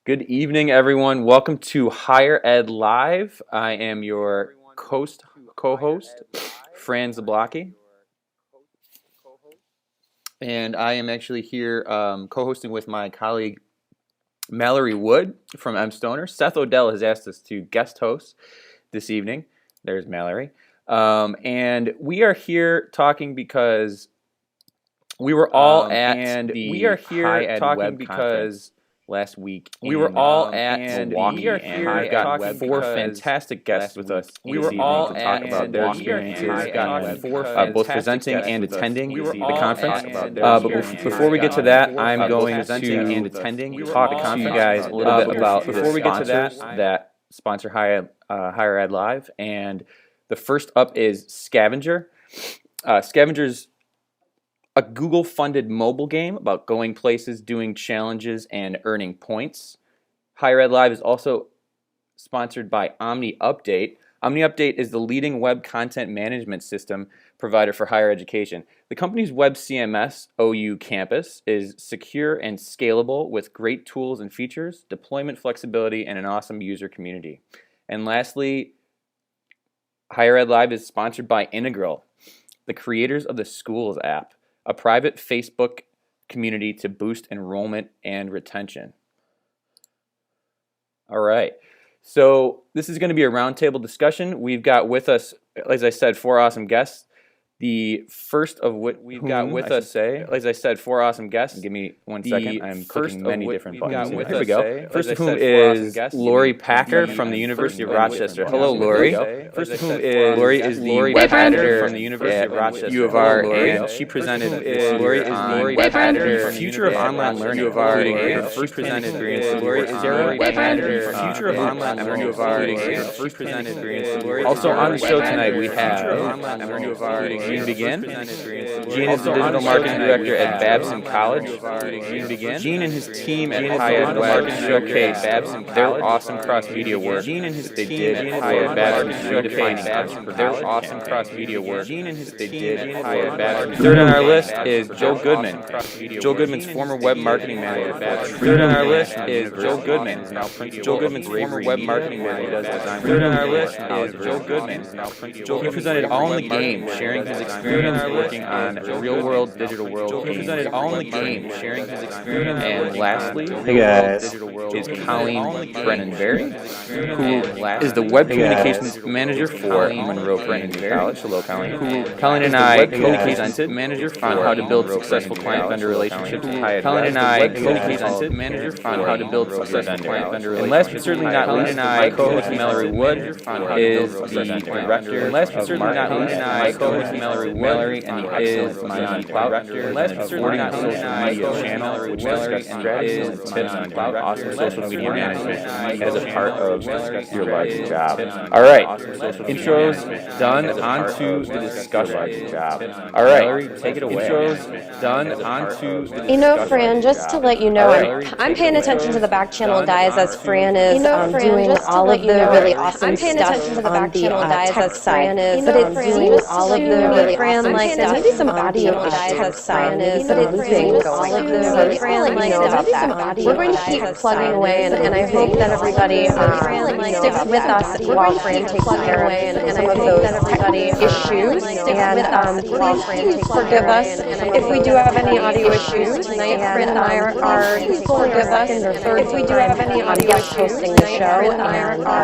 Good evening, everyone. Welcome to Higher Ed Live. I am your co-host, Fran Zablocki. And I am actually here co-hosting with my colleague, Mallory Wood from mStoner. Seth Odell has asked us to guest host this evening. There's Mallory. And we are here talking because we were all at the HighEdWeb conference last week. We were all at Milwaukee, and we've got four fantastic guests with us. We were all to talk about their experiences, both presenting and attending the conference. But before we get to that, I'm going to talk to you guys a little bit about the sponsors that sponsor Higher Ed Live. And the first up is Scavenger. Scavenger's a Google-funded mobile game about going places, doing challenges, and earning points. Higher Ed Live is also sponsored by Omni Update. Omni Update is the leading web content management system provider for higher education. The company's web CMS, OU Campus, is secure and scalable with great tools and features, deployment flexibility, and an awesome user community. And lastly, Higher Ed Live is sponsored by Integral, the creators of the Schools app, a private Facebook community to boost enrollment and retention. All right, so this is going to be a roundtable discussion. We've got with us, as I said, four awesome guests. The first of what we've got with us, as I said, four awesome guests. Give me 1 second. I'm clicking many different buttons. Here we go. First of whom is Lori Packer from the University of Rochester. Hello, Lori. First of whom is Lori web editor from the University of Rochester, U of R, and she presented. Lori is Lori web editor, future of online learning, U of R, and first presented experience. Lori is Sarah, web editor, future of online learning, U of R, and first presented experience. Also on the show tonight we have U of R. Gene Begin. Gene is the digital marketing director at Babson College. Gene and his team at HighEdWeb showcase their awesome cross-media work. Gene and his team at HighEdWeb showcase their awesome cross-media work. Third on our list is Joe Goodman. Joe Goodman's former web marketing manager. Third on our list is Joe Goodman. Joe Goodman's former web marketing manager. Third on our list is Joe Goodman. He presented All in the Game, sharing his experience working on real-world digital world games. He presented All in the Game, sharing his experience. And lastly, hey guys, is Colleen Brennan-Berry, who is the web communications manager for Monroe Brennan College. Hello, Colleen. Colleen and I co-presented on how to build successful client-vendor relationships. Colleen and I co-presented on how to build successful client-vendor relationships. And last but certainly not least, my co-host Mallory Wood is the director of marketing. Mallory and he is my director of the social media channel, which discusses strategies and tips on awesome social media management as a part of your life job. All right, intros done. On to the discussion. All right, Mallory, take it away. Intros done. On to the discussion. Fran, just to let you know, I'm paying attention to the back channel guys as Fran is doing all of the really awesome stuff on the tech side, but it's doing all of the really awesome stuff. Maybe some audio on the tech side, maybe some looping going on. So just to let you know about that. We're going to keep plugging away, and I hope that everybody sticks with us while Fran takes care of some of those technical issues. And please forgive us if we do have any audio issues tonight. Fran and I are forgive us if we do have any audio issues hosting the show.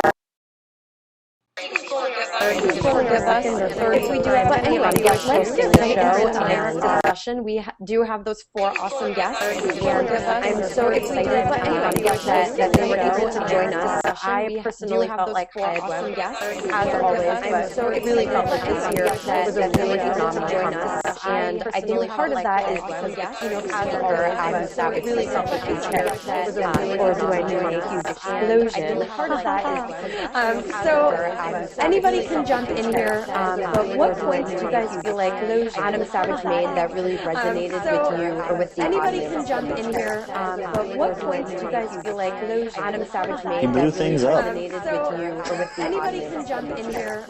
If we do have anyway, let's get right into tonight's discussion. We do have those four awesome guests, and I'm so excited that they were able to join us. I personally felt like HighEdWeb, as always, but it really felt like this year was a really phenomenal conference. And I think part of that is because, as older, I'm that would really felt like a chair, or do I need a huge explosion? Part of that is so anybody can jump in here, but what points do you guys feel like Adam Savage made that really resonated with you or with the anybody audience? can jump in here, but what points do you guys feel like Adam Savage made He blew things up. resonated with you or with the anybody audience? can jump in here,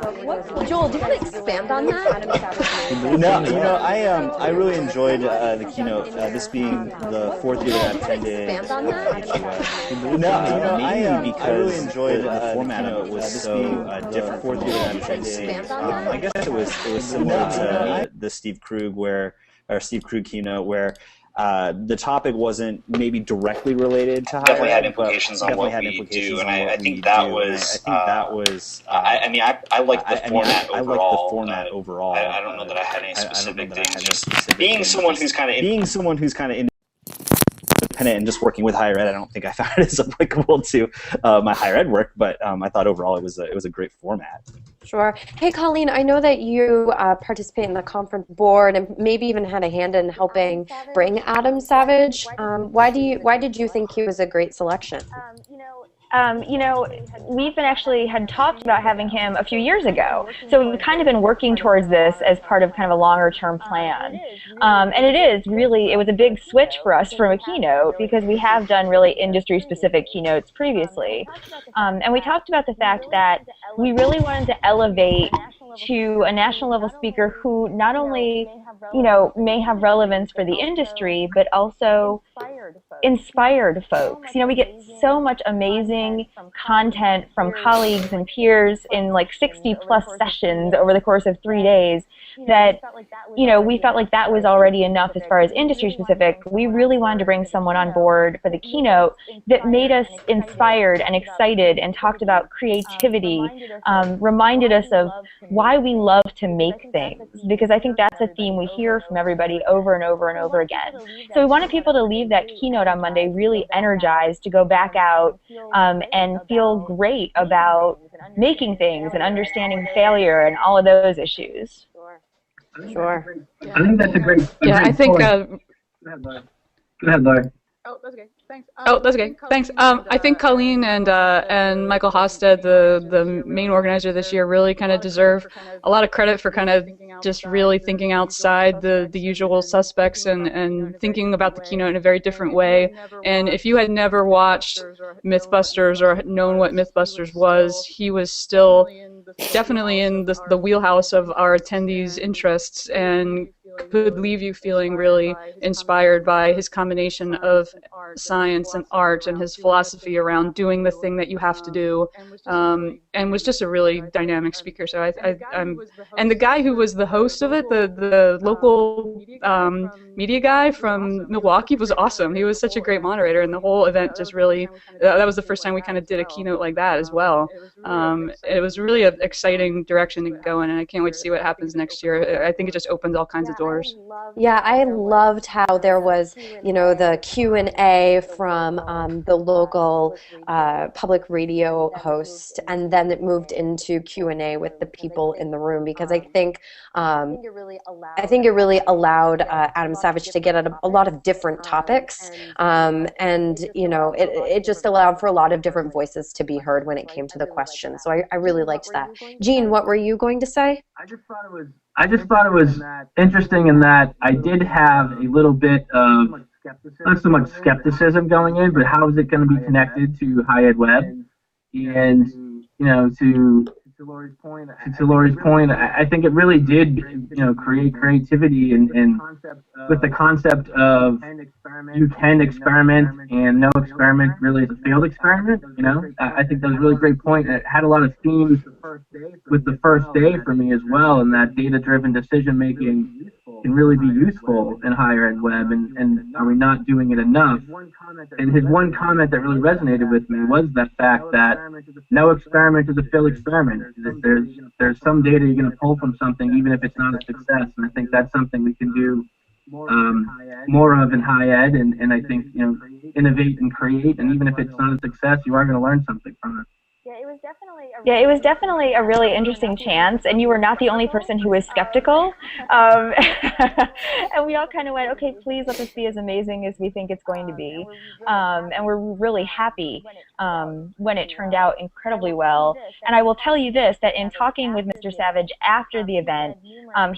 but what points Joel, do you want to expand on that? Adam Savage made No, you know, I really enjoyed the keynote. This being the fourth year that I've attended HighEdWeb. No, you know, I really enjoyed the format of it was so different. Fourth year that I've attended. I guess it was similar to the Steve Krug keynote where the topic wasn't maybe directly related to definitely had implications on what we do, and I think that was. I mean, I liked the format overall. I don't know that I had any specific things. Just being someone who's kind of independent and just working with higher ed, I don't think I found it as applicable to my higher ed work, but I thought overall it was a great format. Sure. Hey, Colleen, I know that you participate in the conference board and maybe even had a hand in helping bring Adam Savage. Why did you think he was a great selection? We've had talked about having him a few years ago. So we've kind of been working towards this as part of kind of a longer term plan. And it was a big switch for us from a keynote because we have done really industry specific keynotes previously. And we talked about the fact that we really wanted to elevate to a national level speaker who not only, may have relevance for the industry, but also inspired folks. We get so much amazing content from colleagues and peers in like 60 plus sessions over the course of 3 days that, we felt like that was already enough as far as industry specific. We really wanted to bring someone on board for the keynote that made us inspired and excited and talked about creativity, reminded us of why we love to make things, because I think that's a theme we hear from everybody over and over and over again. So we wanted people to leave that keynote on Monday really energized to go back out and feel great about making things and understanding failure and all of those issues. Sure. I think that's a great I think. Go ahead, Laura. Oh, that's okay. Thanks. That's okay. Thanks. I think Colleen and Michael Hosted, the main organizer this year, really kind of deserve a lot of credit for kind of just really thinking outside the usual suspects and thinking about the keynote in a very different way. And if you had never watched Mythbusters or known what Mythbusters was, he was still definitely in the wheelhouse of our attendees' interests and could leave you feeling really inspired by his combination of science and art and his philosophy around doing the thing that you have to do, and was just a really dynamic speaker. So and the guy who was the host of it, the local media guy from Milwaukee, was awesome. He was such a great moderator, and the whole event just really, that was the first time we kind of did a keynote like that as well. It was really an exciting direction to go in, and I can't wait to see what happens next year. I think it just opens all kinds of doors. Yeah, I loved how there was, the Q&A from the local public radio host, and then it moved into Q&A with the people in the room, because I think it really allowed Adam Savage to get at a lot of different topics, and it just allowed for a lot of different voices to be heard when it came to the question. So I really liked that. Jean, what were you going to say? I just thought it was interesting in that I did have a little bit of, not so much skepticism going in, but how is it going to be connected to HighEdWeb? And, to Lori's point, I think it really did, create creativity and with the concept of you can experiment and no experiment really is a failed experiment. I think that was a really great point. It had a lot of themes with the first day for me as well, and that data-driven decision making can really be useful in higher ed web, and are we not doing it enough? And his one comment that really resonated with me was the fact that no experiment is a failed experiment. There's some data you're going to pull from something, even if it's not a success, and I think that's something we can do more of in high ed, and I think, innovate and create, and even if it's not a success, you are going to learn something from it. Yeah, it was definitely a Yeah, it was definitely a really interesting chance, and you were not the only person who was skeptical. And we all kind of went, okay, please let this be as amazing as we think it's going to be. And we're really happy when it turned out incredibly well. And I will tell you this, that in talking with Mr. Savage after the event,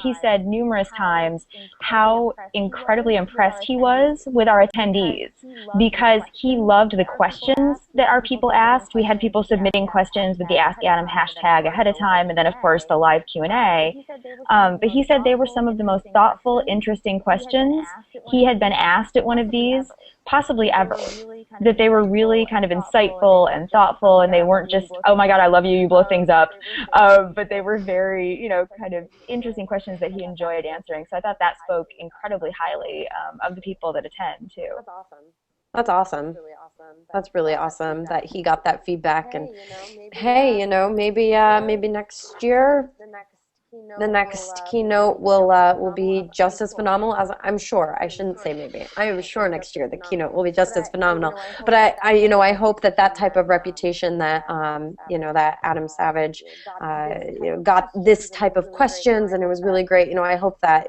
he said numerous times how incredibly impressed he was with our attendees, because he loved the questions that our people asked. We had people submitting questions with the Ask Adam hashtag ahead of time, and then of course the live Q&A. But he said they were some of the most thoughtful, interesting questions he had been asked at one of these, possibly ever. That they were really kind of insightful and thoughtful, and they weren't just, oh my God, I love you, you blow things up. But they were very, kind of interesting questions that he enjoyed answering. So I thought that spoke incredibly highly of the people that attend too. That's awesome. That's really awesome that he got that feedback. And hey, maybe next year the next keynote will be just as phenomenal as, I'm sure. I shouldn't say maybe. I am sure next year the keynote will be just as phenomenal. But I hope that type of reputation that that Adam Savage got this type of questions, and it was really great. I hope that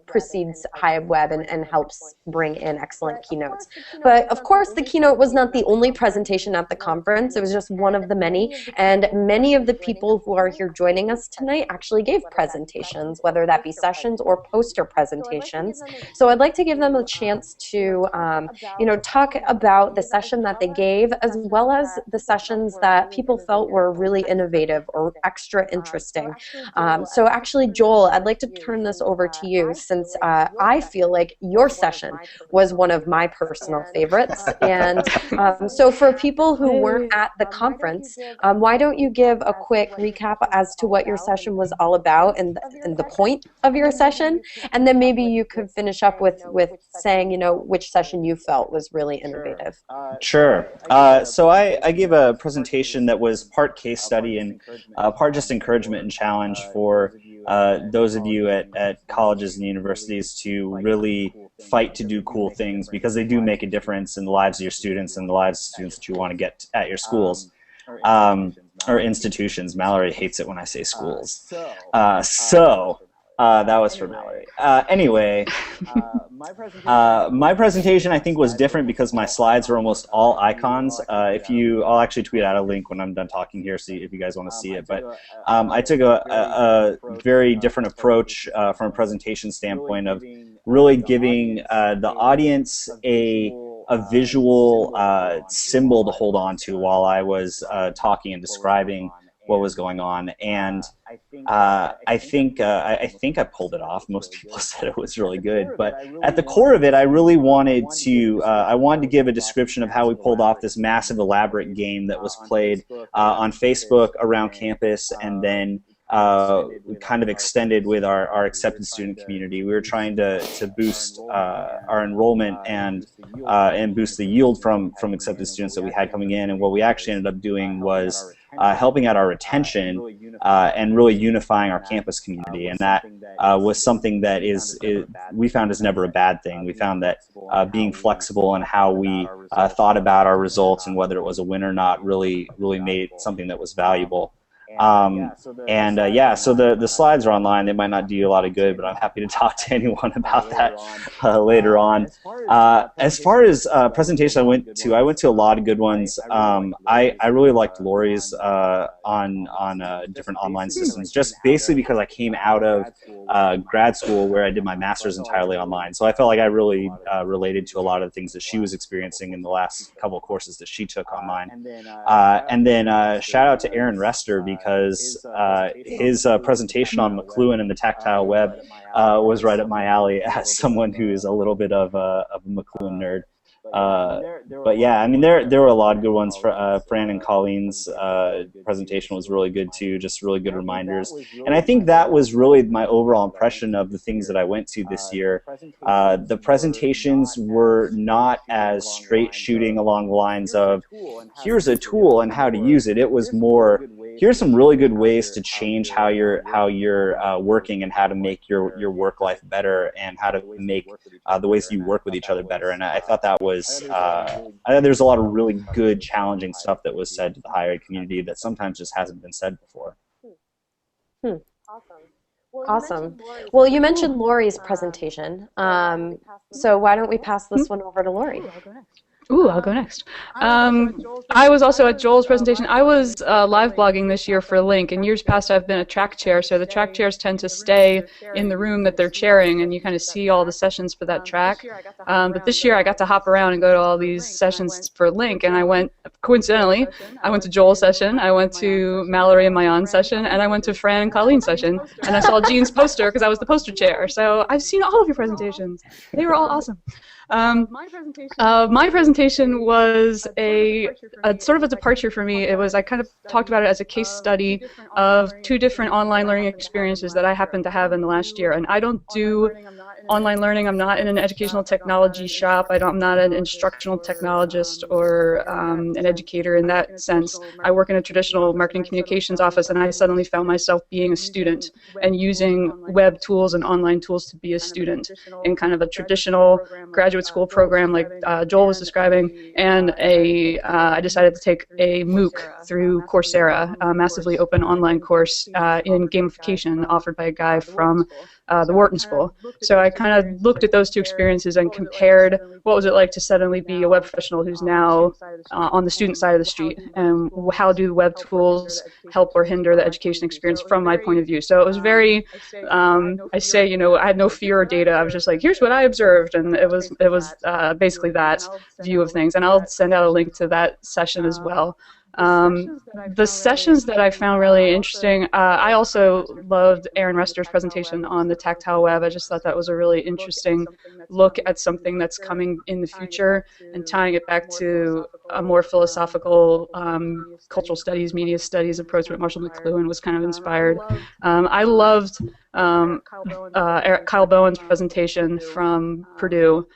precedes HighEdWeb and helps bring in excellent keynotes. But of course, the keynote was not the only presentation at the conference. It was just one of the many, and many of the people who are here joining us tonight actually gave presentations, whether that be sessions or poster presentations. So I'd like to give them a chance to talk about the session that they gave, as well as the sessions that people felt were really innovative or extra interesting. So actually, Joel, I'd like to turn this over to you, since I feel like your session was one of my personal favorites. And so for people who weren't at the conference, why don't you give a quick recap as to what your session was all about and the point of your session? And then maybe you could finish up with saying, which session you felt was really innovative. Sure. So I gave a presentation that was part case study and part just encouragement and challenge for those of you at colleges and universities to really fight to do cool things, because they do make a difference in the lives of your students and the lives of students that you want to get at your schools or institutions. Mallory hates it when I say schools. That was for Mallory. Anyway, my presentation I think was different because my slides were almost all icons. I'll actually tweet out a link when I'm done talking here, see if you guys want to see it. But I took a very different approach from a presentation standpoint of really giving the audience a visual symbol to hold on to while I was talking and describing what was going on. And I think I pulled it off. Most people said it was really good, but at the core of it, I really wanted to give a description of how we pulled off this massive, elaborate game that was played on Facebook around campus, and then we kind of extended with our accepted student community. We were trying to boost our enrollment and boost the yield from accepted students that we had coming in. And what we actually ended up doing was helping out our retention and really unifying our campus community. And that was something that we found is never a bad thing. We found that being flexible in how we thought about our results and whether it was a win or not really made something that was valuable. So the slides are online. They might not do you a lot of good, but I'm happy to talk to anyone about that later on. As far as presentations I went to a lot of good ones. I really liked Lori's on different online systems, just basically because I came out of grad school where I did my master's entirely online. So I felt like I really related to a lot of the things that she was experiencing in the last couple of courses that she took online. And then shout out to Aaron Rester, because his presentation on McLuhan and the tactile web was right up my alley as someone who is a little bit of a McLuhan nerd. But yeah, I mean, there were a lot of good ones. Fran and Colleen's presentation was really good too, just really good reminders. And I think that was really my overall impression of the things that I went to this year. The presentations were not as straight shooting along the lines of, here's a tool and how to use it. It was more, here's some really good ways to change how you're working and how to make your work life better and how to make the ways you work with each other better. And I thought that was I thought there's a lot of really good, challenging stuff that was said to the higher ed community that sometimes just hasn't been said before. Awesome. Well, you mentioned Lori's presentation. So why don't we pass this one over to Lori? Ooh, I'll go next. I was also at Joel's presentation. I was live blogging this year for Link. In years past, I've been a track chair, so the track chairs tend to stay in the room that they're chairing, and you kind of see all the sessions for that track. But this year, I got to hop around and go to all these sessions for Link, and I went, coincidentally, I went to Joel's session, I went to Mallory and Mayon's session, and I went to Fran and Colleen's session, and I saw Jean's poster because I was the poster chair. So I've seen all of your presentations. They were all awesome. My presentation was a sort of a departure for me. It was, I kind of talked about it as a case study of 2 different online learning experiences that I happened to have in the last year. And I don't do online learning. I'm not in an educational technology shop. I'm not an instructional technologist or an educator in that sense. I work in a traditional marketing communications office, and I suddenly found myself being a student and using web tools and online tools to be a student in kind of a traditional graduate school program like Joel was describing, and I decided to take a MOOC through Coursera, a massively open online course in gamification offered by a guy from the Wharton School. So I kind of looked at those 2 experiences and compared what was it like to suddenly be a web professional who's now on the student side of the street, and how do web tools help or hinder the education experience from my point of view. So it was very, I say, you know, I had no fear of data. I was just like, here's what I observed, and it was basically that view of things. And I'll send out a link to that session as well. The sessions that I found really interesting, I also loved Aaron Rester's presentation on the tactile web. I just thought that was a really interesting look at something that's coming in the future and tying it back to a more philosophical cultural studies, media studies approach that Marshall McLuhan was kind of inspired. I loved Kyle Bowen's presentation from Purdue,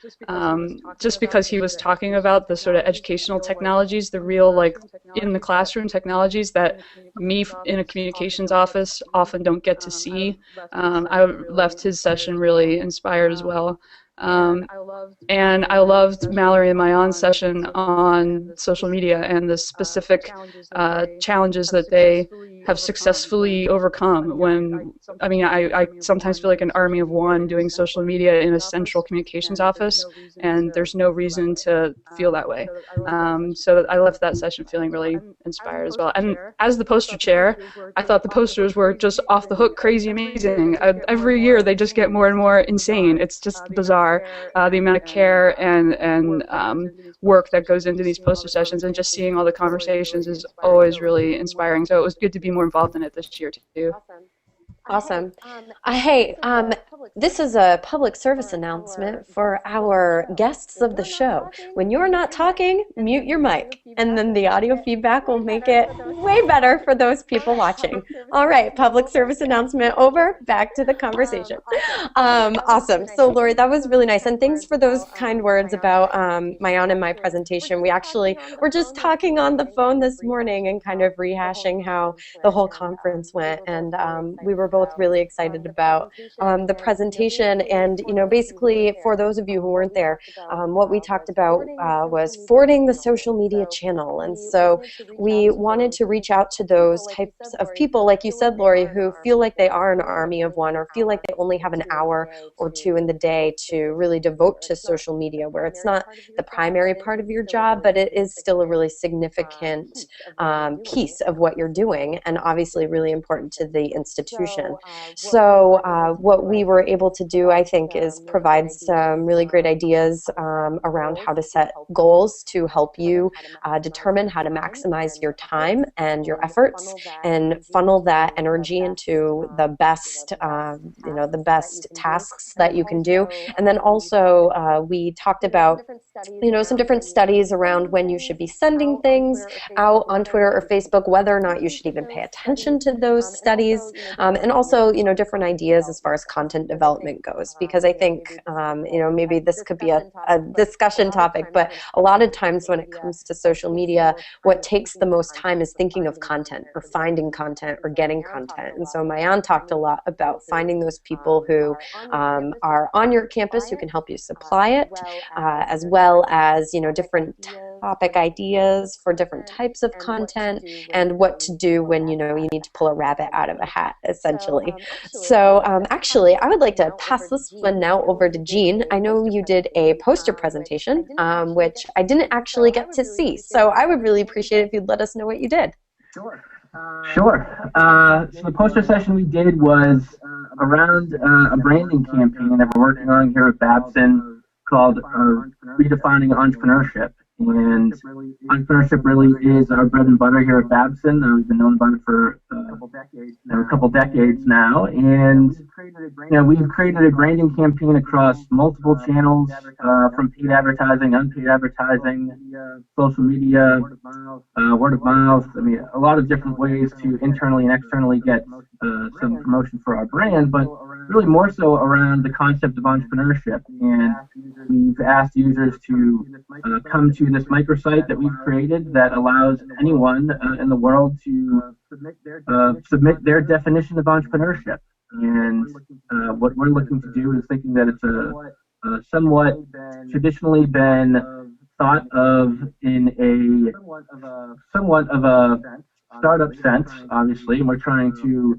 just because he was talking about the sort of educational technologies, the real, like, in the classroom technologies that me in a communications office often don't get to see. I left his session really inspired as well. And I loved Mallory and Mayon's session on social media and the specific challenges that they have successfully overcome. When, I mean, I sometimes feel like an army of one doing social media in a central communications office, and there's no reason to feel that way. So I left that session feeling really inspired as well. And as the poster chair, I thought the posters were just off the hook, crazy amazing. Every year they just get more and more insane. It's just bizarre. The amount of care and work that goes into these poster sessions, and just seeing all the conversations is always really inspiring. So it was good to be more involved in it this year too. Awesome. Hey, this is a public service announcement for our guests of the show. When you're not talking, mute your mic, and then the audio feedback will make it way better for those people watching. All right, public service announcement over. Back to the conversation. Awesome. So, Lori, that was really nice, and thanks for those kind words about Mayan and my presentation. We actually were just talking on the phone this morning and kind of rehashing how the whole conference went, and we were both really excited about the presentation. And, you know, basically, for those of you who weren't there, what we talked about was fording the social media channel. And so we wanted to reach out to those types of people, like you said, Lori, who feel like they are an army of one, or feel like they only have an hour or 2 in the day to really devote to social media, where it's not the primary part of your job, but it is still a really significant piece of what you're doing, and obviously really important to the institution. So what we were able to do, I think, is provide some really great ideas around how to set goals to help you determine how to maximize your time and your efforts and funnel that energy into the best, the best tasks that you can do. And then also we talked about some different studies around when you should be sending things out on Twitter or Facebook, whether or not you should even pay attention to those studies, and also, different ideas as far as content development goes, because I think, maybe this could be a discussion topic, but a lot of times when it comes to social media, what takes the most time is thinking of content or finding content or getting content. And so Mayan talked a lot about finding those people who are on your campus who can help you supply it, as well as, different topic ideas for different types of content and what to do when, you need to pull a rabbit out of a hat, essentially. So actually, I would like to pass this one now over to Jean. I know you did a poster presentation, which I didn't actually get to see. So I would really appreciate it if you'd let us know what you did. Sure. So the poster session we did was around a branding campaign that we're working on here at Babson called Redefining Entrepreneurship. And entrepreneurship really is our bread and butter here at Babson. We've been known about it for a couple decades now. And we've created a branding campaign across multiple channels, from paid advertising, unpaid advertising, social media, word of mouth. I mean, a lot of different ways to internally and externally get some promotion for our brand, but really more so around the concept of entrepreneurship. And we've asked users to come to this microsite that we've created that allows anyone in the world to submit their definition of entrepreneurship. And what we're looking to do is thinking that it's a somewhat traditionally been thought of in a somewhat of a startup sense, obviously, and we're trying to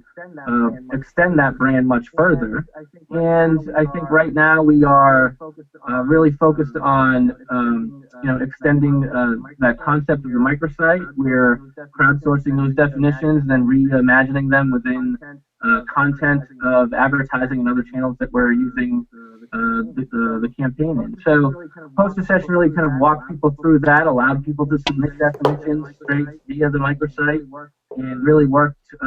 extend that brand much further. And I think right now we are really focused on extending that concept of the microsite. We're crowdsourcing those definitions and then reimagining them within content of advertising and other channels that we're using the campaign in. So poster session really kind of walked people through that, allowed people to submit definitions straight via the microsite, and really worked us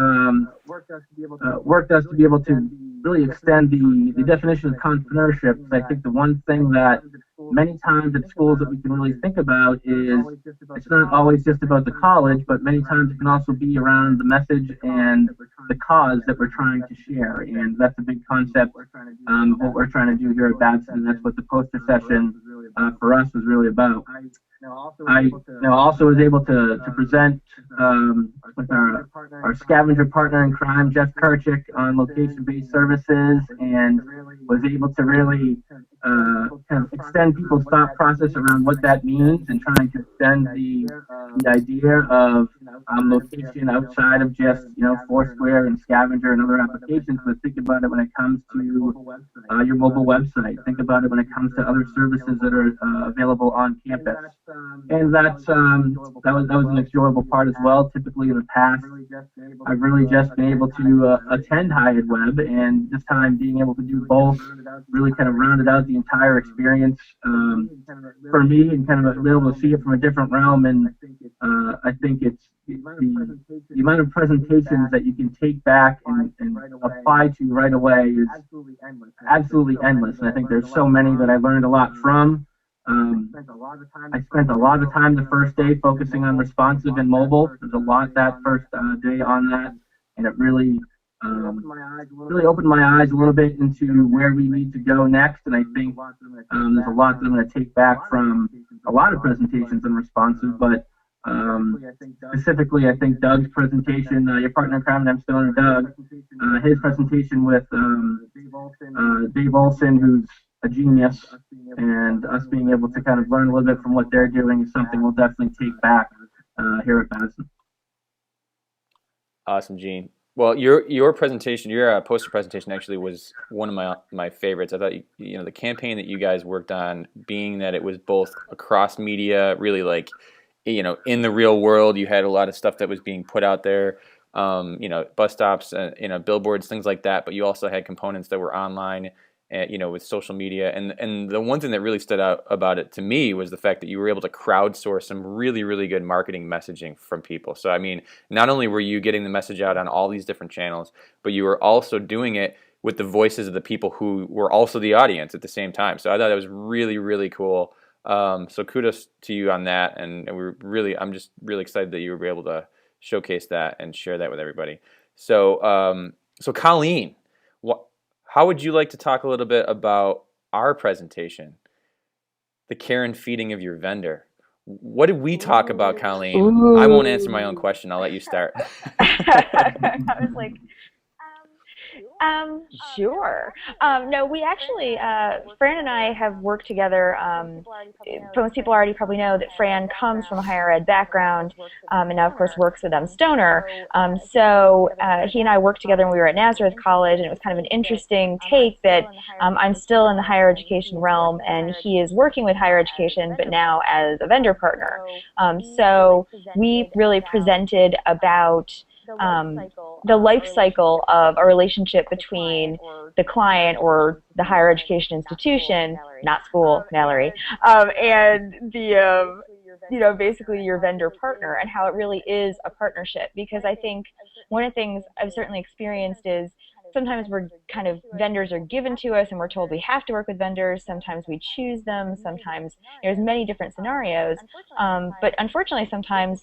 to be able to really extend the definition of entrepreneurship. I think the one thing that many times at schools that we can really think about is it's not always just about the college, but many times it can also be around the message and the cause that we're trying to share. And that's a big concept of what we're trying to do here at Babson, and that's what the poster session for us was really about. I also was able to present with our scavenger partner in crime, Jeff Kirchick, on location-based services, and was able to really kind of extend people's thought process around what that means, and trying to extend the idea of location outside of just Foursquare and Scavenger and other applications, but think about it when it comes to your mobile website. Think about it when it comes to other services that are available on campus. And that was an enjoyable part as well. Typically in the past, I've really just been able to attend HighEdWeb, and this time being able to do both really kind of rounded out the entire experience for me, and kind of be able to see it from a different realm. And I think it's the amount of presentations that you can take back and apply to right away is absolutely endless. And I think there's so many that I learned a lot from. I spent a lot of time the first day focusing on responsive and mobile. There's a lot that first day on that, and it really opened my eyes a little bit into where we need to go next. And I think there's a lot that I'm going to take back from a lot of presentations on responsive, but specifically, I think Doug's presentation, your partner in crime, mStoner, Doug, his presentation with Dave Olson, who's a genius, and us being able to kind of learn a little bit from what they're doing is something we'll definitely take back here at Babson. Awesome, Gene. Well, your presentation, your poster presentation, actually was one of my favorites. I thought the campaign that you guys worked on, being that it was both across media, really like in the real world, you had a lot of stuff that was being put out there, bus stops, billboards, things like that. But you also had components that were online, with social media. And the one thing that really stood out about it to me was the fact that you were able to crowdsource some really, really good marketing messaging from people. So, I mean, not only were you getting the message out on all these different channels, but you were also doing it with the voices of the people who were also the audience at the same time. So I thought that was really, really cool. So kudos to you on that, and I'm just really excited that you were able to showcase that and share that with everybody. So so Colleen, how would you like to talk a little bit about our presentation, the care and feeding of your vendor? What did we talk about, Colleen? Ooh. I won't answer my own question. I'll let you start. I was like, sure. No, we actually, Fran and I have worked together. Most people already probably know that Fran comes from a higher ed background, and now, of course, works with mStoner. So he and I worked together when we were at Nazareth College, and it was kind of an interesting take that I'm still in the higher education realm, and he is working with higher education, but now as a vendor partner. So we really presented about the life cycle of a relationship between the client or the higher education institution, not school, Mallory, and the, basically your vendor partner, and how it really is a partnership. Because I think one of the things I've certainly experienced is sometimes vendors are given to us and we're told we have to work with vendors. Sometimes we choose them. Sometimes there's many different scenarios. But unfortunately, sometimes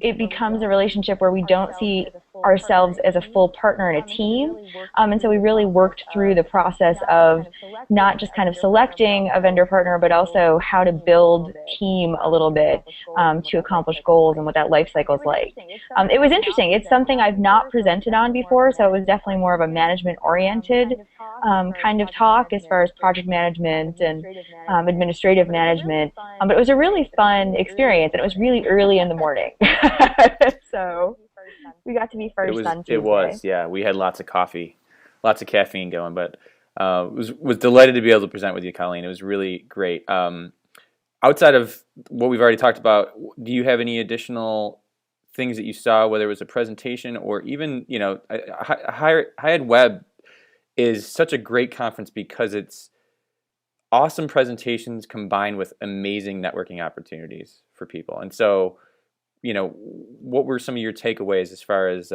it becomes a relationship where we don't see ourselves as a full partner in a team. And so we really worked through the process of not just kind of selecting a vendor partner, but also how to build team a little bit to accomplish goals and what that life cycle is like. It was interesting. It's something I've not presented on before, so it was definitely more of a management-oriented kind of talk as far as project management and administrative management. But it was a really fun experience, and it was really early in the morning. So we got to be first on Tuesday. It was, yeah. We had lots of coffee, lots of caffeine going, but was delighted to be able to present with you, Colleen. It was really great. Outside of what we've already talked about, do you have any additional things that you saw, whether it was a presentation or even, HighEdWeb is such a great conference because it's awesome presentations combined with amazing networking opportunities for people. And so, what were some of your takeaways as far as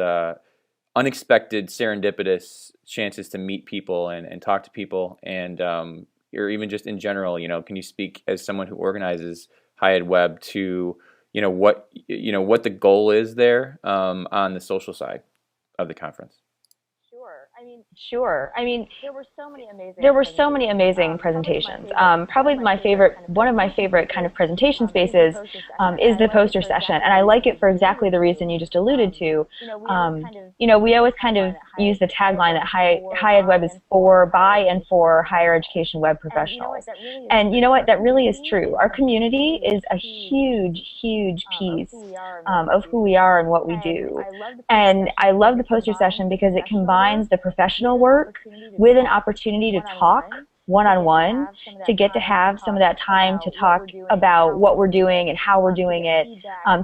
unexpected, serendipitous chances to meet people and talk to people, and or even just in general, can you speak as someone who organizes HighEdWeb to what the goal is there on the social side of the conference? Sure. I mean, there were so many amazing presentations. Probably one of my favorite kind of presentation spaces is the poster session, and I like it for exactly the reason you just alluded to. We always kind of use the tagline that HighEdWeb is by and for higher education web professionals. And you know what? That really is true. Our community is a huge, huge piece of who we are and what we do. And I love the poster session because it combines the professional work with an opportunity to talk one-on-one, to get to have some of that time to talk about what we're doing and how we're doing it,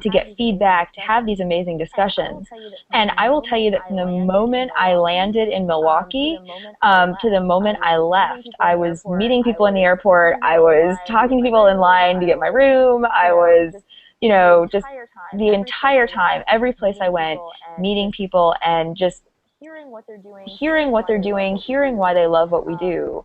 to get feedback, to have these amazing discussions. And I will tell you that from the moment I landed in Milwaukee to the moment I left, I was meeting people in the airport, I was talking to people in line to get my room, I was just the entire time, every place I went, meeting people and just hearing what they're doing, hearing why they love what we do.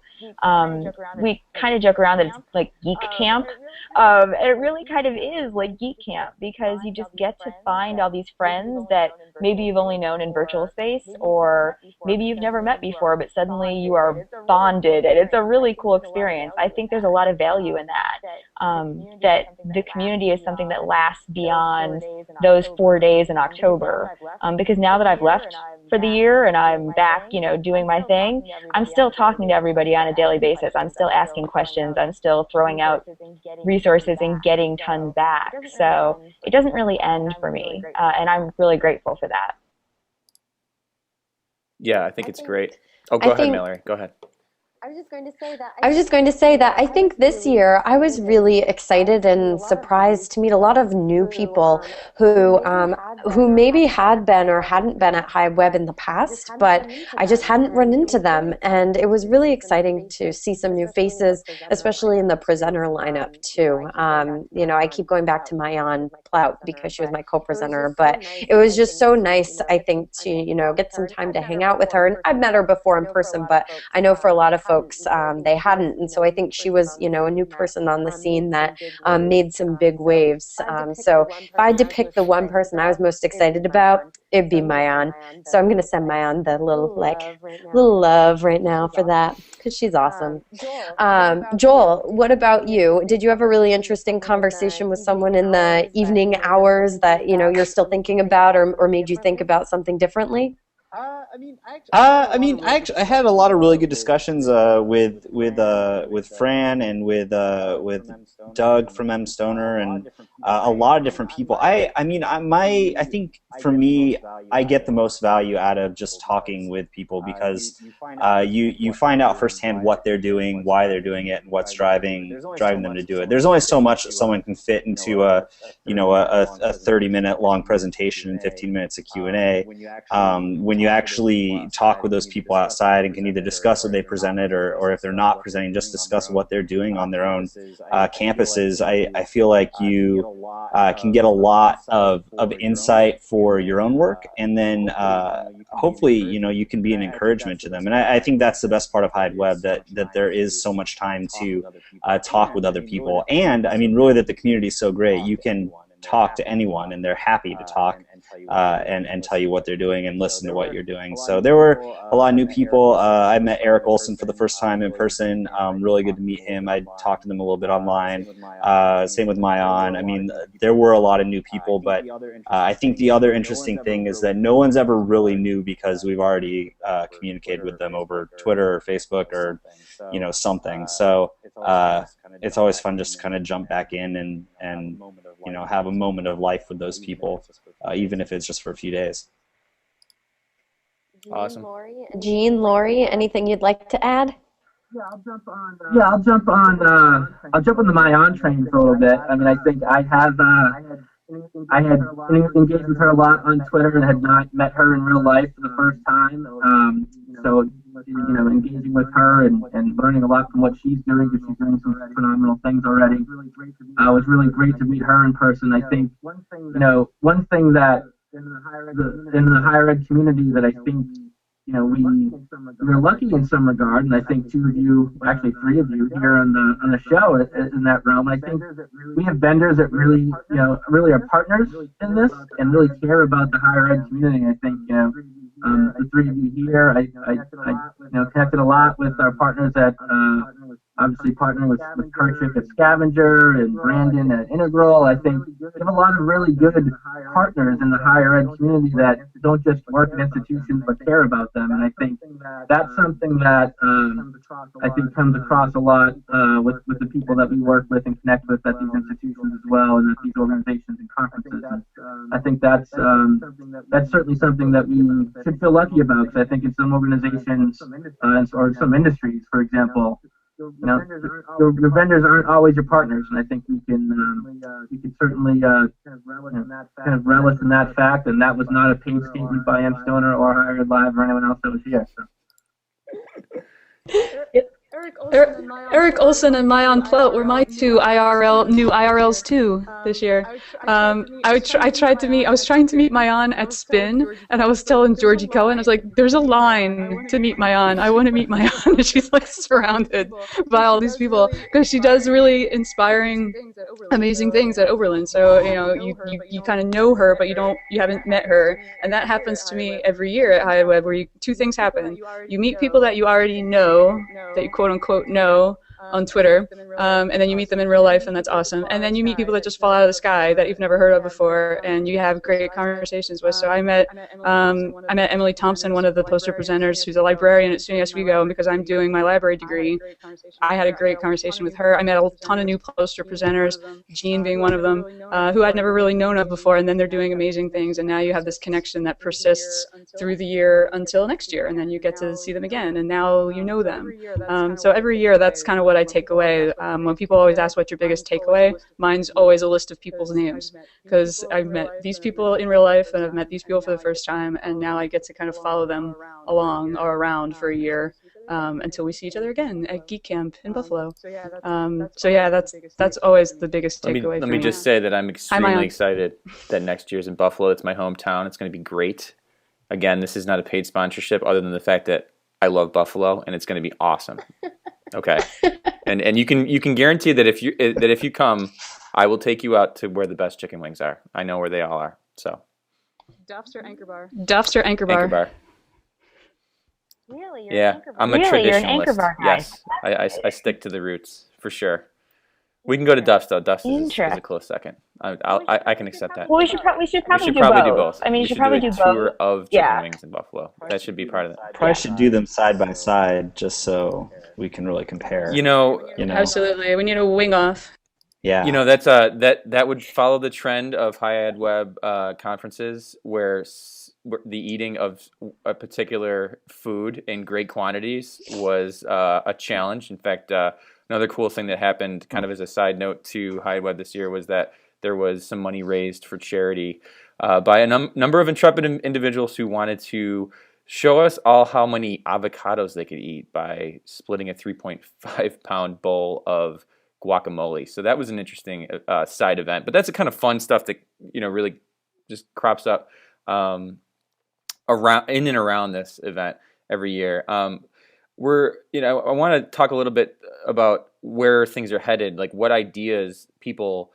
We kind of joke around that it's like geek camp. And it really kind of is like geek camp because you just get to find all these friends that maybe you've only known in virtual space, or maybe you've never met before, but suddenly you are bonded, and it's a really cool experience. I think there's a lot of value in that, that the community is something that lasts beyond those 4 days in October. Because now that I've left for the year and I'm back, doing my thing, I'm still talking to everybody on a daily basis. I'm still asking questions. I'm still throwing out resources and getting tons back. So it doesn't really end for me. And I'm really grateful for that. Yeah, I think it's great. Oh, go ahead, Mallory. Go ahead. I was just going to say that I think this year I was really excited and surprised to meet a lot of new people who maybe had been or hadn't been at HighEdWeb in the past, but I just hadn't run into them. And it was really exciting to see some new faces, especially in the presenter lineup too. I keep going back to Mayan Plout because she was my co-presenter, but it was just so nice, I think, to get some time to hang out with her. And I've met her before in person, but I know for a lot of folks folks, they hadn't. And so I think she was, you know, a new person on the scene that made some big waves. So if I had to pick the one person I was most excited about, it'd be Mayan. So I'm going to send Mayan the little love right now for that, because she's awesome. Joel, what about you? Did you have a really interesting conversation with someone in the evening hours that, you know, you're still thinking about, or made you think about something differently? I had a lot of really good discussions with Fran and with Doug from mStoner and a lot of different people. I think for me, I get the most value out of just talking with people, because you find out firsthand what they're doing, why they're doing it, and what's driving them to do it. There's only so much that someone can fit into a 30-minute long presentation and 15 minutes of Q&A. When you actually talk with those people outside and can either discuss what they presented, or if they're not presenting, just discuss what they're doing on their own campuses, I feel like you can get a lot of insight for your own work, and then hopefully you can be an encouragement to them. And I think that's the best part of HighEdWeb, that there is so much time to talk with other people, and I mean really that the community is so great. You can talk to anyone and they're happy to talk and tell you what they're doing and listen to what you're doing. So there were a lot of new people. I met Eric Olson for the first time in person. Really good to meet him. I talked to them a little bit online. Same with Mayan. I mean, there were a lot of new people, but I think the other interesting thing is that no one's ever really new, because we've already communicated with them over Twitter or Facebook or something. So it's always fun just to kind of jump back in and have a moment of life with those people, even if it's just for a few days. Awesome. Jean, Lori, anything you'd like to add? I'll jump on the Mayan train for a little bit. I mean, I think I had engaged with her a lot on Twitter and had not met her in real life for the first time. So engaging with her and learning a lot from what she's doing, because she's doing some phenomenal things already. It was really great to meet her in person. I think one thing that in the higher ed community that I think we're lucky in some regard, and I think two of you, actually three of you here on the show in that realm. I think we have vendors that really are partners in this and really care about the higher ed community. I think the three of you here, I connected a lot with our partners at obviously partnering with Kirchhoff at Scavenger and Brandon at Integral. I think we have a lot of really good partners in the higher ed community that don't just work at institutions but care about them. And I think that's something that I think comes across a lot with the people that we work with and connect with at these institutions as well, and at these organizations and conferences. And I think that's certainly something that we should feel lucky about, because I think in some organizations or some industries, for example, your vendors aren't always your partners, and I think we can certainly kind of relish in that fact. And that was not a paid statement by mStoner or HighEdLive or anyone else that was here. So. Eric Olson and Mayan Plelt were my two new IRLs too this year. I was trying to meet Mayan at Spin, and I was telling Georgie Cohen, I was like, there's a line to meet Mayan. I want to meet Mayan. And she's like surrounded by all these people, because she does really inspiring, amazing things at Oberlin. So you kind of know her, but you haven't met her, and that happens to me every year at HighEdWeb, where two things happen. You meet people that you already know, that you quote unquote know on Twitter, and then you meet them in real life, and that's awesome. And then you meet people that just fall out of the sky that you've never heard of before, and you have great conversations with. So I met Emily Thompson, one of the poster presenters, who's a librarian at SUNY Oswego, and because I'm doing my library degree, I had a great conversation with her. I met a ton of new poster presenters, Jean being one of them, who I'd never really known of before, and then they're doing amazing things, and now you have this connection that persists through the year until next year, and then you get to see them again, and now you know them. So every year, that's kind of what I take away. When people always ask what's your biggest takeaway, mine's always a list of people's names, because I've met these people in real life and I've met these people for the first time, and now I get to kind of follow them along or around for a year until we see each other again at Geek Camp in Buffalo. So yeah, that's always the biggest takeaway. Let me just say that I'm extremely excited that next year's in Buffalo. It's my hometown. It's going to be great. Again, this is not a paid sponsorship, other than the fact that I love buffalo, and it's going to be awesome. Okay, and you can guarantee that if you come, I will take you out to where the best chicken wings are. I know where they all are. So Duff's or Anchor Bar? Duff's or Anchor Bar? Anchor Bar. Really? Yeah, I'm a really? traditionalist. You're an Anchor Bar guy. Yes, I stick to the roots for sure. We can go to Duff's though. Duff's is a close second. I can accept that. Well, we should probably do both. I mean, you should probably do both. Tour of chicken wings in Buffalo. That should be part of it. Probably should do them side by side just so we can really compare. You know, absolutely. We need a wing off. Yeah. You know, that's that would follow the trend of HighEdWeb conferences where the eating of a particular food in great quantities was a challenge. In fact, another cool thing that happened, kind of as a side note to HighEdWeb this year, was that there was some money raised for charity by a number of intrepid individuals who wanted to show us all how many avocados they could eat by splitting a 3.5-pound bowl of guacamole. So that was an interesting side event. But that's the kind of fun stuff that really just crops up around in and around this event every year. I want to talk a little bit about where things are headed, like what ideas people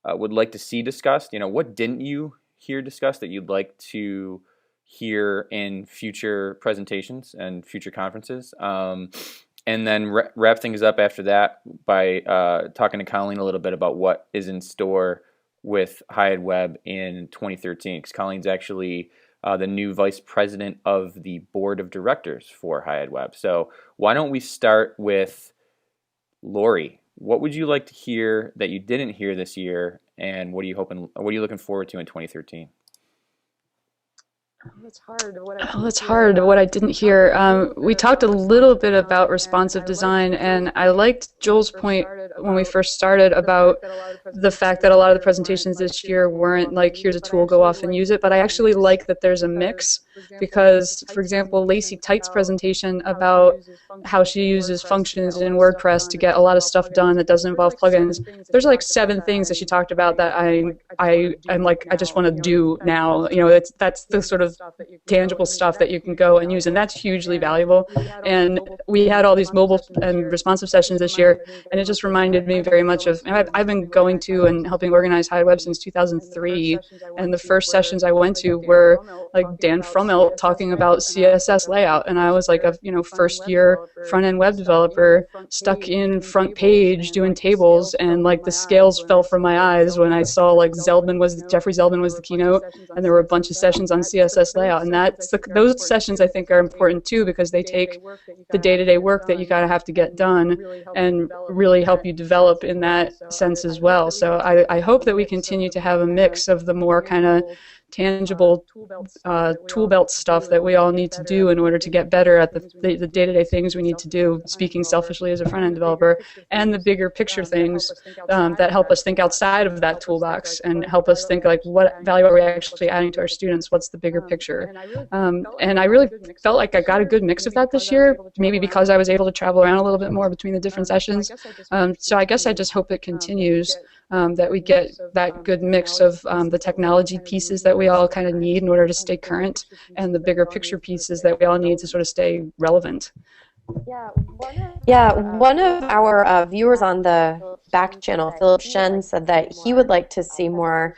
would like to see discussed. What didn't you hear discussed that you'd like to hear in future presentations and future conferences? And then wrap things up after that by talking to Colleen a little bit about what is in store with HighEdWeb in 2013, because Colleen's actually the new vice president of the board of directors for HighEdWeb. So why don't we start with Lori? What would you like to hear that you didn't hear this year, and what are you looking forward to in 2013? It's hard what I didn't hear. We talked a little bit about responsive design, and I liked Joel's point when we first started about the fact that a lot of the presentations this year weren't like, here's a tool, go off and use it, but I actually like that there's a mix, because, for example, Lacey Tight's presentation about how she uses functions in WordPress to get a lot of stuff done that doesn't involve plugins, there's like 7 things that she talked about that I'm like, I just want to do now. That's the sort of tangible stuff that you can go and use, and that's hugely valuable. And we had all these mobile and responsive sessions this year, and it just reminded me very much of, I've been going to and helping organize HighEdWeb since 2003, and the first sessions I went to were like Dan Frummelt talking about CSS layout, and I was like a first year front-end web developer stuck in front page doing tables, and like the scales fell from my eyes when I saw like Jeffrey Zeldman was the keynote, and there were a bunch of sessions on CSS layout, and those sessions I think are important too, because they take the day-to-day work that you gotta have to get done and really help you develop in that sense as well. So I hope that we continue to have a mix of the more kind of tangible tool belt stuff that we all need to do in order to get better at the day-to-day things we need to do, speaking selfishly as a front-end developer, and the bigger picture things that help us think outside of that toolbox and help us think like, what value are we actually adding to our students? What's the bigger picture? And I really felt like I got a good mix of that this year, maybe because I was able to travel around a little bit more between the different sessions. So I guess I just hope it continues, that we get that good mix of the technology pieces that we all kind of need in order to stay current, and the bigger picture pieces that we all need to sort of stay relevant. Yeah, one of our viewers on the back channel, Philip Shen, said that he would like to see more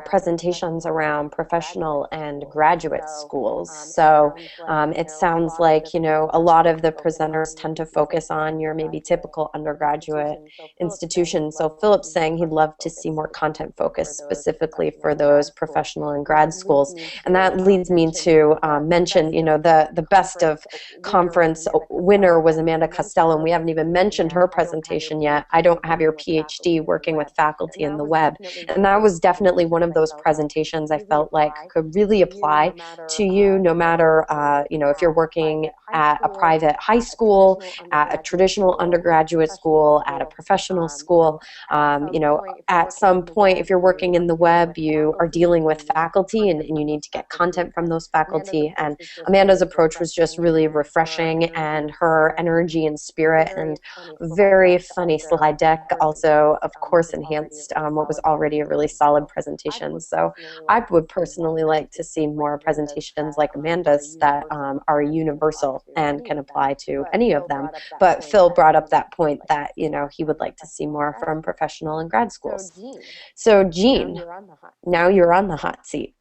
presentations around professional and graduate schools. So it sounds like, a lot of the presenters tend to focus on your maybe typical undergraduate institution. So Philip's saying he'd love to see more content focused specifically for those professional and grad schools. And that leads me to mention, the best of conference winner was Amanda Costello, and we haven't even mentioned her presentation yet. I don't have your PhD, working with faculty in the web. And that was definitely one of those presentations I felt like could really apply to you, no matter, if you're working at a private high school, at a traditional undergraduate school, at a professional school. At some point, if you're working in the web, you are dealing with faculty, and you need to get content from those faculty. And Amanda's approach was just really refreshing, and her energy and spirit and very funny slide deck also, of course, enhanced what was already a really solid presentation. So I would personally like to see more presentations like Amanda's that are universal and can apply to any of them. But Phil brought up that point that, you know, he would like to see more from professional and grad schools. So Jean, now you're on the hot seat.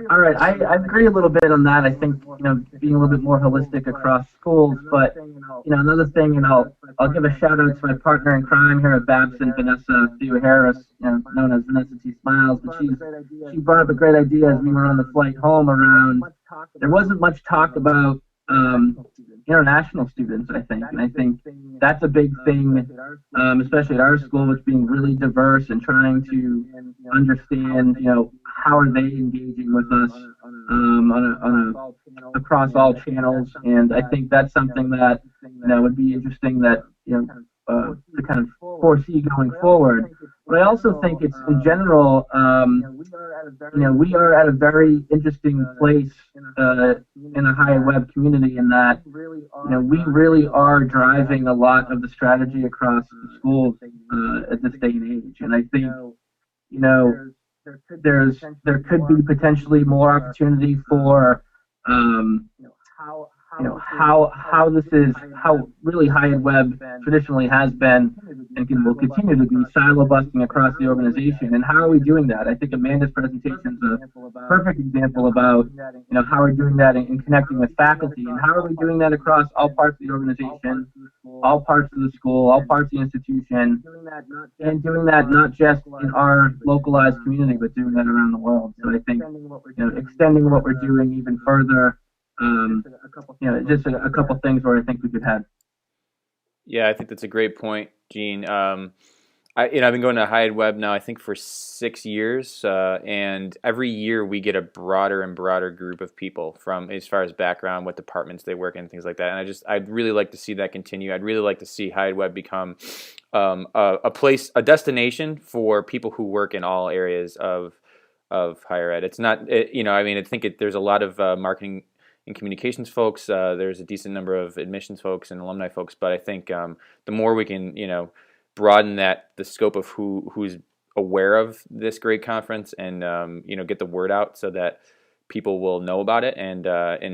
All right, I agree a little bit on that. I think, you know, being a little bit more holistic across schools, but, you know, another thing, and I'll give a shout out to my partner in crime here at Babson, Vanessa Theo Harris, you know, known as Vanessa T. Smiles, but she brought up a great idea as we were on the flight home around, there wasn't much talk about international students, I think, and I think that's a big thing, especially at our school, with being really diverse and trying to understand, you know, how are they engaging with us across all channels, and I think that's something that, you know, would be interesting that, you know, to kind of foresee going forward. But I also think it's, in general, you know, we are at a very interesting place in a HighEdWeb community, in that, you know, we really are driving a lot of the strategy across the schools at this day and age. And I think, you know, there could be potentially more opportunity for, you know, how this is, how really HighEdWeb traditionally has been and will continue to be silo busting across the organization. And how are we doing that? I think Amanda's presentation is a perfect example about, you know, how we're doing that in connecting with faculty, and how are we doing that across all parts of the organization, all parts of the school, all parts of the institution, and doing that not just in our localized community, but doing that around the world. So I think, you know, extending what we're doing even further, you know, just a couple things where I think we could head. Yeah, I think that's a great point, Gene. I've been going to HighEdWeb now, I think, for 6 years, and every year we get a broader and broader group of people, from as far as background, what departments they work in, things like that. And I'd really like to see that continue. I'd really like to see HighEdWeb become a place, a destination for people who work in all areas of higher ed. It's not, I think there's a lot of marketing and communications folks. There's a decent number of admissions folks and alumni folks, but I think the more we can, broaden the scope of who's aware of this great conference, and get the word out so that people will know about it, and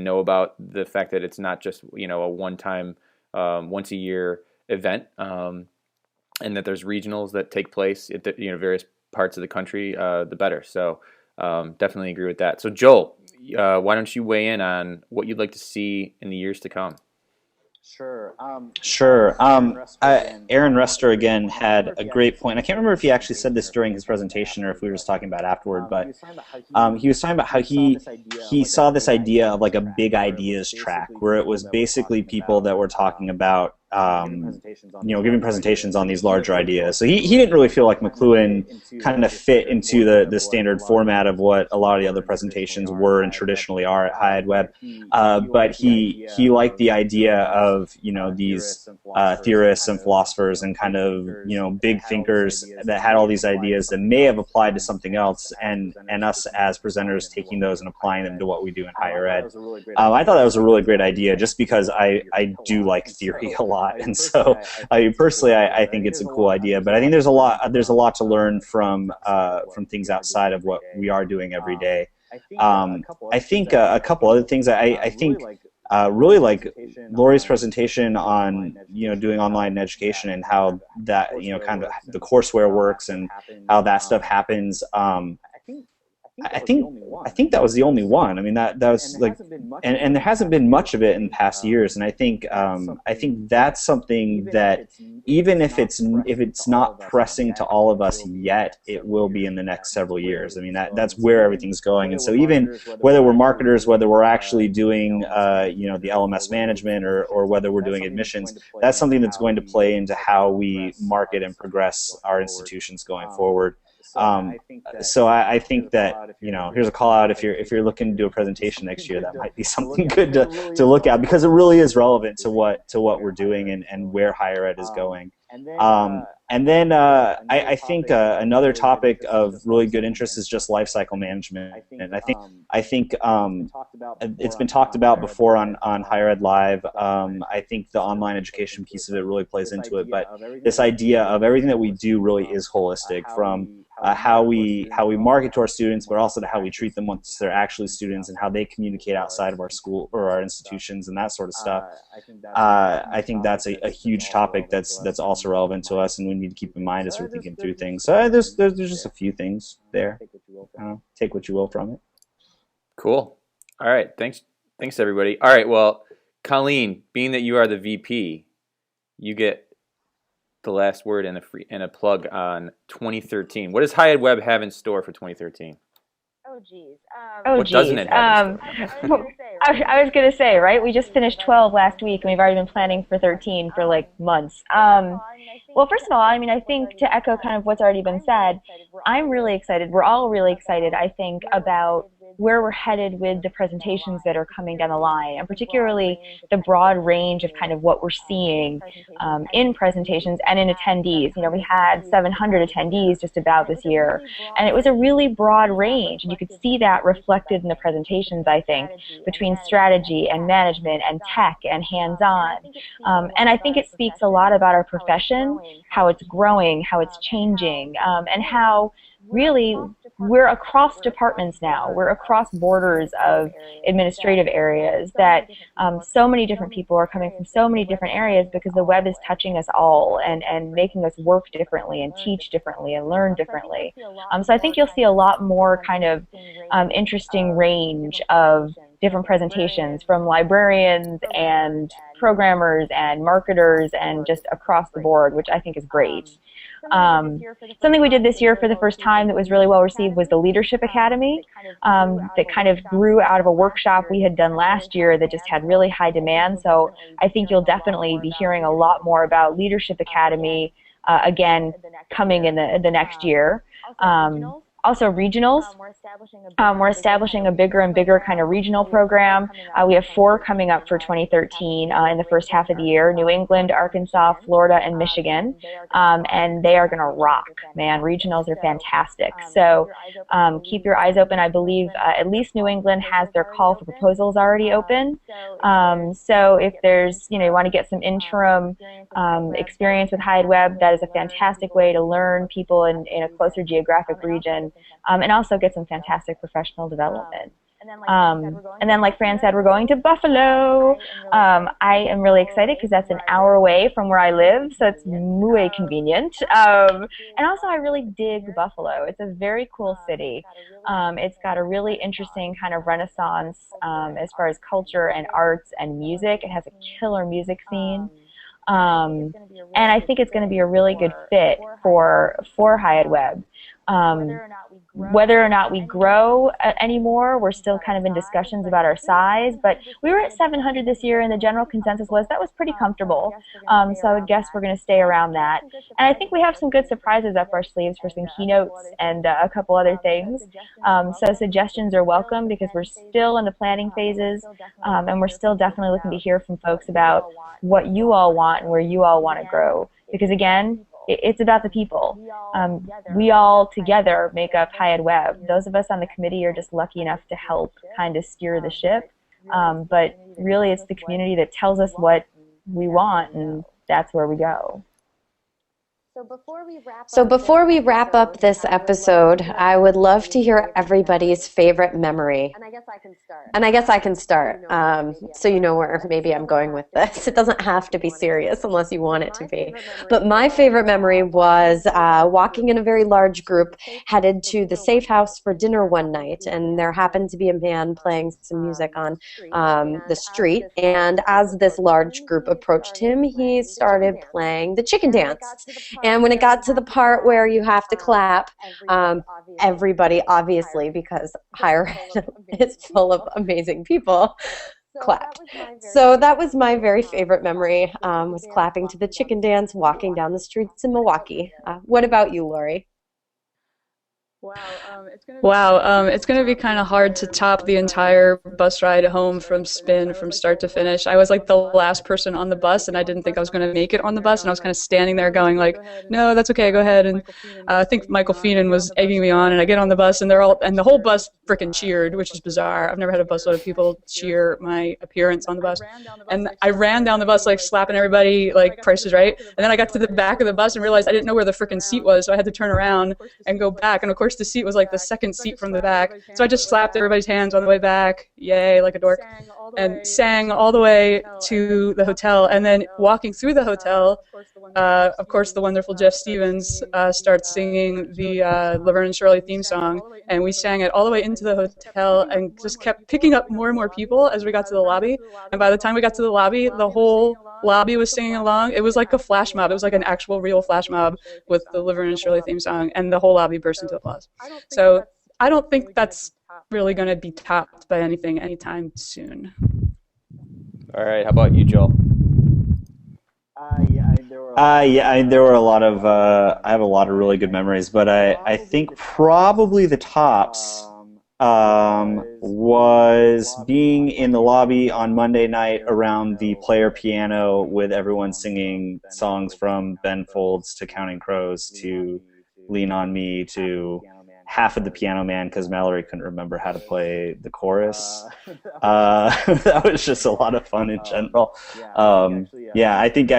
know about the fact that it's not just a one-time, once a year event, and that there's regionals that take place at various parts of the country, the better. So definitely agree with that. So Joel, why don't you weigh in on what you'd like to see in the years to come? Sure. Aaron Rester again had a great point. I can't remember if he actually said this during his presentation or if we were just talking about it afterward, but he was talking about how he saw this idea of like a big ideas track, where it was basically people that were talking about giving presentations on these larger ideas. So he didn't really feel like McLuhan kind of fit into the standard format of what a lot of the other presentations were and traditionally are at HighEdWeb. But he liked the idea of these theorists and philosophers and kind of big thinkers that had all these ideas that may have applied to something else, and us as presenters taking those and applying them to what we do in higher ed. I thought that was a really great idea, just because I do like theory a lot. And so, personally, I think it's a cool idea. But I think there's a lot to learn from things outside of what we are doing every day. I think a couple other things. I think really like Lori's presentation on doing online education and how that kind of the courseware works and how that stuff happens. I think that was the only one. I mean, that was like, and there hasn't been much of it in past years. And I think that's something that even if it's not pressing to all of us yet, it will be in the next several years. I mean, that's where everything's going. And so even whether we're marketers, whether we're actually doing the LMS management, or whether we're doing admissions, that's something that's going to play into how we market and progress our institutions going forward. So I think that here's a call out, if you're looking to do a presentation next year, that might be something good to look at, because it really is relevant to what we're doing and where higher ed is going. And then I think another topic of really good interest is just life cycle management. And I think it's been talked about before on Higher Ed Live. I think the online education piece of it really plays into it. But this idea of everything that we do really is holistic, from how we market to our students, but also to how we treat them once they're actually students, and how they communicate outside of our school or our institutions and that sort of stuff. I think that's a huge topic that's also relevant to us, and we need to keep in mind as we're thinking through things. So there's just a few things there. Take what you will from it. Cool. All right. Thanks everybody. All right. Well, Colleen, being that you are the VP, you get the last word and a plug on 2013. What does HighEdWeb have in store for 2013? Oh geez. What doesn't it have in store? I was gonna say, right? We just finished 12 last week, and we've already been planning for 13 for like months. Well, first of all, I mean, I think to echo kind of what's already been said, I'm really excited. We're all really excited, I think, about where we're headed with the presentations that are coming down the line, and particularly the broad range of kind of what we're seeing in presentations and in attendees. You know, we had 700 attendees just about this year, and it was a really broad range, and you could see that reflected in the presentations, I think, between strategy and management and tech and hands-on. And I think it speaks a lot about our profession, how it's growing, how it's changing, and how really we're across departments now. We're across borders of administrative areas, that so many different people are coming from so many different areas, because the web is touching us all and making us work differently and teach differently and learn differently. So I think you'll see a lot more kind of interesting range of different presentations from librarians and programmers and marketers and just across the board, which I think is great. Something we did this year for the first time that was really well received was the Leadership Academy, that kind of grew out of a workshop we had done last year that just had really high demand. So I think you'll definitely be hearing a lot more about Leadership Academy again coming in the next year. Also regionals. We're establishing a bigger and bigger kind of regional program. We have 4 coming up for 2013 in the first half of the year: New England, Arkansas, Florida, and Michigan. And they are going to rock, man. Regionals are fantastic. So keep your eyes open. I believe at least New England has their call for proposals already open. So if there's, you want to get some interim experience with HighEdWeb, that is a fantastic way to learn people in a closer geographic region. And also get some fantastic professional development. And then like Fran said, we're going to Buffalo. I am really excited because that's an hour away from where I live, so it's muy convenient. And also I really dig Buffalo. It's a very cool city. It's got a really interesting kind of renaissance as far as culture and arts and music. It has a killer music scene. And I think it's going to be a really good fit for HighEdWeb. Whether or not we grow anymore, we're still kind of in discussions about our size, but we were at 700 this year, and the general consensus was that was pretty comfortable. So I would guess we're going to stay around that. And I think we have some good surprises up our sleeves for some keynotes and a couple other things. So suggestions are welcome, because we're still in the planning phases, and we're still definitely looking to hear from folks about what you all want and where you all want to grow. Because again, it's about the people. We all together make up HighEdWeb. Those of us on the committee are just lucky enough to help kind of steer the ship. But really, it's the community that tells us what we want, and that's where we go. So before we wrap up this episode, I would love to hear everybody's favorite memory. And I guess I can start. So you know where maybe I'm going with this. It doesn't have to be serious unless you want it to be. But my favorite memory was walking in a very large group headed to the Safe House for dinner one night. And there happened to be a man playing some music on the street. And as this large group approached him, he started playing the chicken dance. And when it got to the part where you have to clap, everybody, obviously, because higher ed is full of amazing people, clapped. So that was my very favorite memory, was clapping to the chicken dance, walking down the streets in Milwaukee. What about you, Lori? Wow, it's going to be kind of hard to top the entire bus ride home from Spin from start to finish. I was like the last person on the bus, and I didn't think I was going to make it on the bus, and I was kind of standing there going like, no, that's okay, go ahead. And I think Michael Feenan was egging me on, and I get on the bus, and the whole bus freaking cheered, which is bizarre. I've never had a busload of people cheer my appearance on the bus. And I ran down the bus like slapping everybody like Price is Right. And then I got to the back of the bus and realized I didn't know where the freaking seat was, so I had to turn around and go back. And of course the seat was like the second seat from the back. So I just slapped everybody's hands on the way back, yay, like a dork, and sang all the way to the hotel. And then walking through the hotel, of course the wonderful Jeff Stevens starts singing the Laverne and Shirley theme song, and we sang it all the way into the hotel and just kept picking up more and more people as we got to the lobby. And by the time we got to the lobby, the whole lobby was singing along. It was like a flash mob. It was like an actual real flash mob with the Laverne and Shirley theme song, and the whole lobby burst into applause. So I don't think that's really going to be topped by anything anytime soon. All right, how about you, Joel? There were a lot of. I have a lot of really good memories, but I think probably the tops was being in the lobby on Monday night around the player piano with everyone singing songs from Ben Folds to Counting Crows to Lean on Me to half of the Piano Man because Mallory couldn't remember how to play the chorus. That was just a lot of fun in general. I think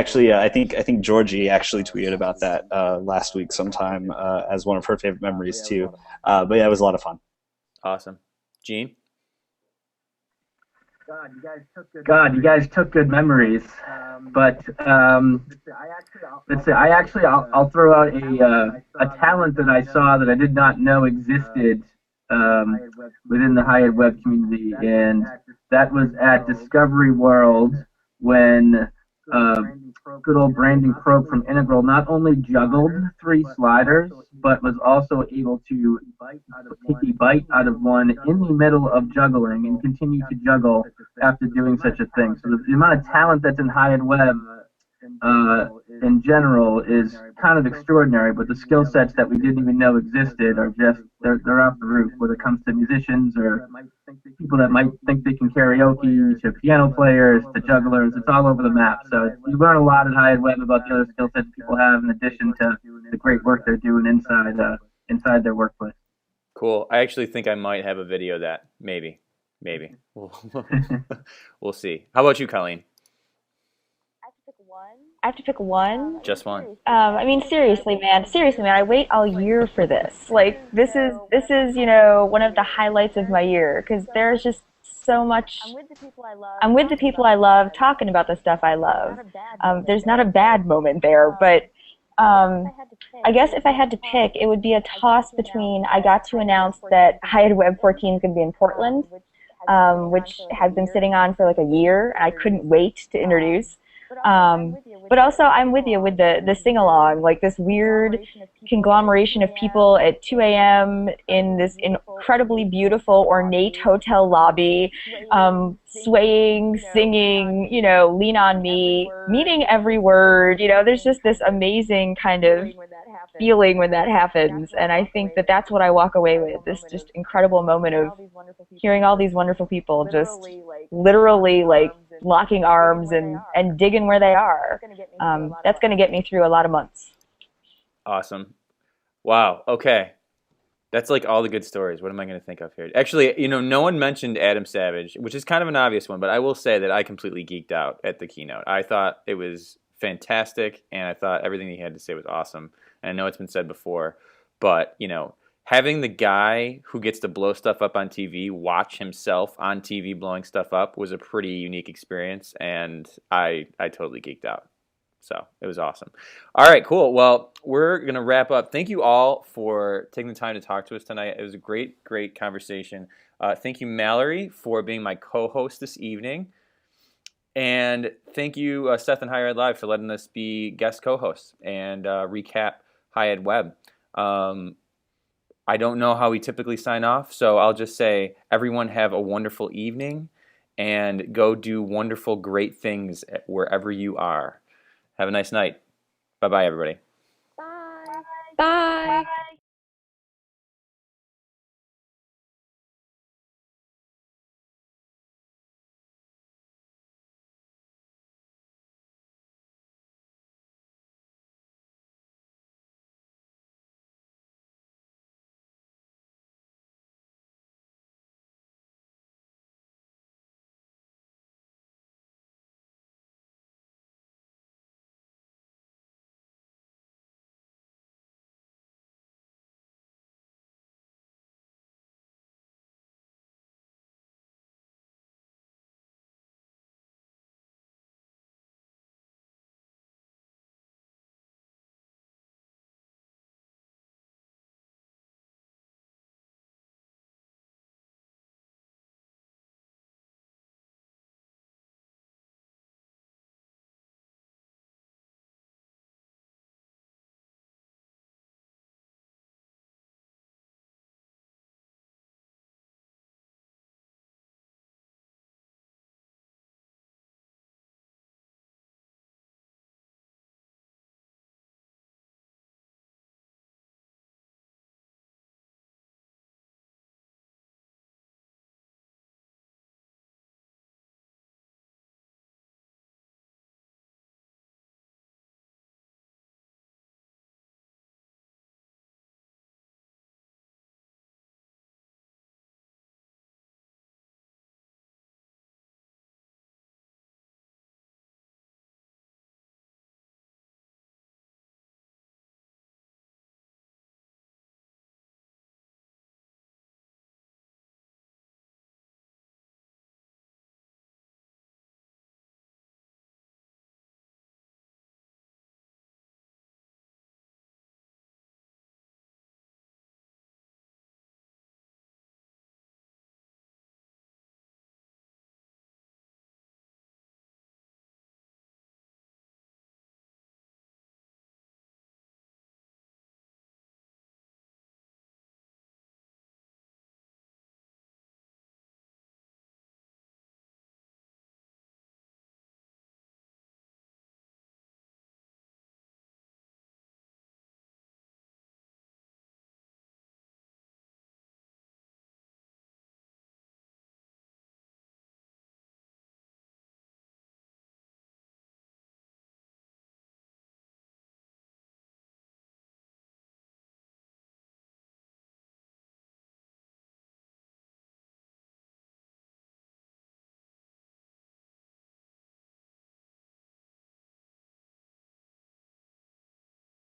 Georgie actually tweeted about that last week sometime as one of her favorite memories too. But yeah, it was a lot of fun. Awesome. Gene? God, you guys took good memories. But let's see. I'll throw out a talent that I saw that I did not know existed within the HighEdWeb community, and that was at Discovery World when good old Brandon Croak from Integral not only juggled 3 sliders, but was also able to take a bite out of one in the middle of juggling and continue to juggle after doing such a thing. So the amount of talent that's in HighEdWeb in general is kind of extraordinary, but the skill sets that we didn't even know existed are just, they're off the roof, whether it comes to musicians or people that might think they can karaoke, to piano players, to jugglers. It's all over the map. So you learn a lot at HighEdWeb about the other skill sets people have in addition to the great work they're doing inside their workplace. Cool. I actually think I might have a video of that. Maybe. We'll see. How about you, Colleen? I have to pick one. Just one. I mean, seriously, man. I wait all year for this. Like, this is one of the highlights of my year because there's just so much. I'm with the people I love, talking about the stuff I love. There's not a bad moment there, but I guess if I had to pick, it would be a toss between I got to announce that HighEdWeb 14 is going to be in Portland, which has been sitting on for like a year. I couldn't wait to introduce. But also, I'm with you with the sing-along, like this weird conglomeration of people at 2 a.m. in this incredibly beautiful, ornate hotel lobby, swaying, singing, Lean on Me, meaning every word. There's just this amazing kind of feeling when that happens, and I think that that's what I walk away with, this just incredible moment of hearing all these wonderful people just literally like locking arms and digging where they are. That's going to get me through a lot of months. Awesome. Wow. Okay. That's like all the good stories. What am I going to think of here? Actually, no one mentioned Adam Savage, which is kind of an obvious one, but I will say that I completely geeked out at the keynote. I thought it was fantastic, and I thought everything he had to say was awesome. And I know it's been said before, but, having the guy who gets to blow stuff up on TV watch himself on TV blowing stuff up was a pretty unique experience, and I totally geeked out. So it was awesome. All right, cool. Well, we're going to wrap up. Thank you all for taking the time to talk to us tonight. It was a great, great conversation. Thank you, Mallory, for being my co-host this evening. And thank you, Seth and HighEd Live, for letting us be guest co-hosts and recap HighEdWeb. I don't know how we typically sign off, so I'll just say everyone have a wonderful evening and go do wonderful, great things wherever you are. Have a nice night. Bye-bye, everybody. Bye. Bye.